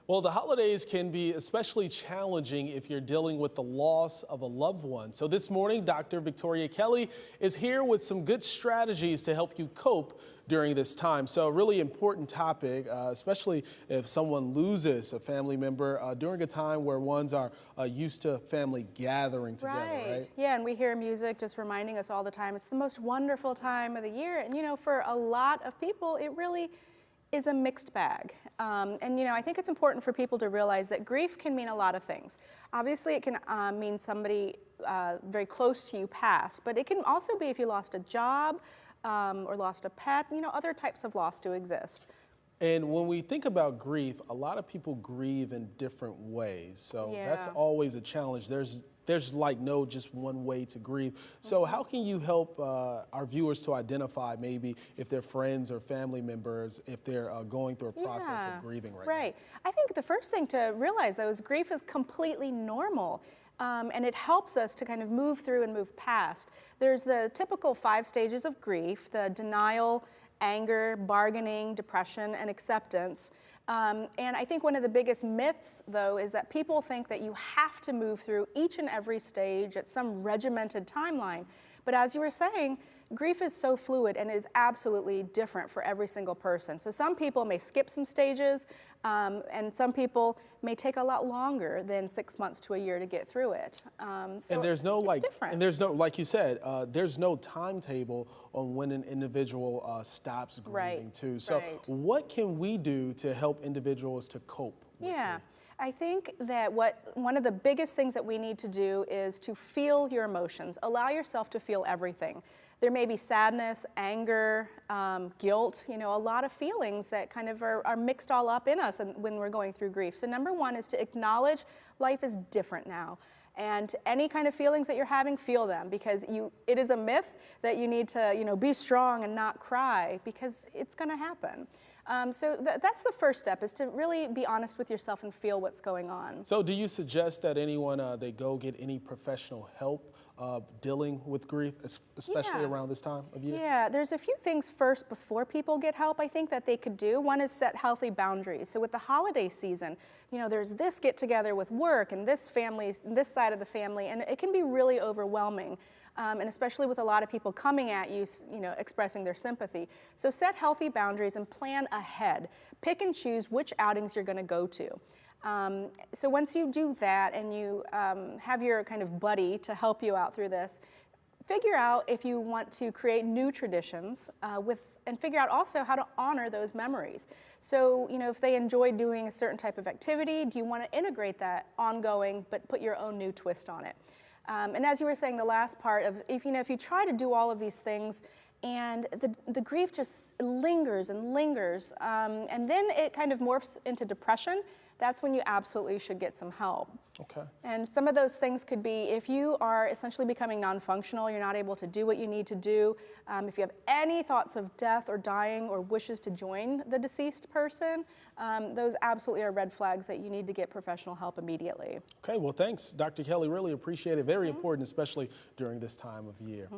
Well, the holidays can be especially challenging if you're dealing with the loss of a loved one. So this morning, Dr. Victoria Kelly is here with some good strategies to help you cope during this time. So a really important topic, especially if someone loses a family member during a time where ones are used to family gathering together, right? Yeah, and we hear music just reminding us all the time. It's the most wonderful time of the year. And, for a lot of people, it really is a mixed bag. I think it's important for people to realize that grief can mean a lot of things. Obviously, it can mean somebody very close to you passed, but it can also be if you lost a job or lost a pet. Other types of loss do exist. And when we think about grief, a lot of people grieve in different ways. So that's Yeah. always a challenge. There's like no just one way to grieve. So how can you help our viewers to identify maybe if they're friends or family members, if they're going through a process of grieving right now? Right. I think the first thing to realize, though, is grief is completely normal. And it helps us to kind of move through and move past. There's the typical 5 stages of grief: the denial, anger, bargaining, depression, and acceptance. And I think one of the biggest myths, though, is that people think that you have to move through each and every stage at some regimented timeline. But as you were saying, grief is so fluid and is absolutely different for every single person. So some people may skip some stages, and some people may take a lot longer than 6 months to a year to get through it. So And there's no different. and there's no, like you said, there's no timetable on when an individual stops grieving too. So what can we do to help individuals to cope with Yeah. grief? I think that one of the biggest things that we need to do is to feel your emotions. Allow yourself to feel everything. There may be sadness, anger, guilt, a lot of feelings that kind of are mixed all up in us when we're going through grief. So number one is to acknowledge life is different now. And any kind of feelings that you're having, feel them, because it is a myth that you need to, be strong and not cry, because it's going to happen. So that's the first step, is to really be honest with yourself and feel what's going on. So do you suggest that anyone, they go get any professional help dealing with grief, especially around this time of year? Yeah, there's a few things first before people get help, I think, that they could do. One is set healthy boundaries. So with the holiday season, there's this get together with work and this side of the family, and it can be really overwhelming. And especially with a lot of people coming at you, expressing their sympathy. So set healthy boundaries and plan ahead. Pick and choose which outings you're going to go to. So once you do that and you have your kind of buddy to help you out through this, figure out if you want to create new traditions and figure out also how to honor those memories. So, if they enjoy doing a certain type of activity, do you want to integrate that ongoing but put your own new twist on it? And as you were saying, the last part of, if you try to do all of these things and the grief just lingers and lingers, and then it kind of morphs into depression, that's when you absolutely should get some help. Okay. And some of those things could be if you are essentially becoming non-functional, you're not able to do what you need to do, if you have any thoughts of death or dying or wishes to join the deceased person, those absolutely are red flags that you need to get professional help immediately. Okay, well, thanks, Dr. Kelly. Really appreciate it. Very important, especially during this time of year.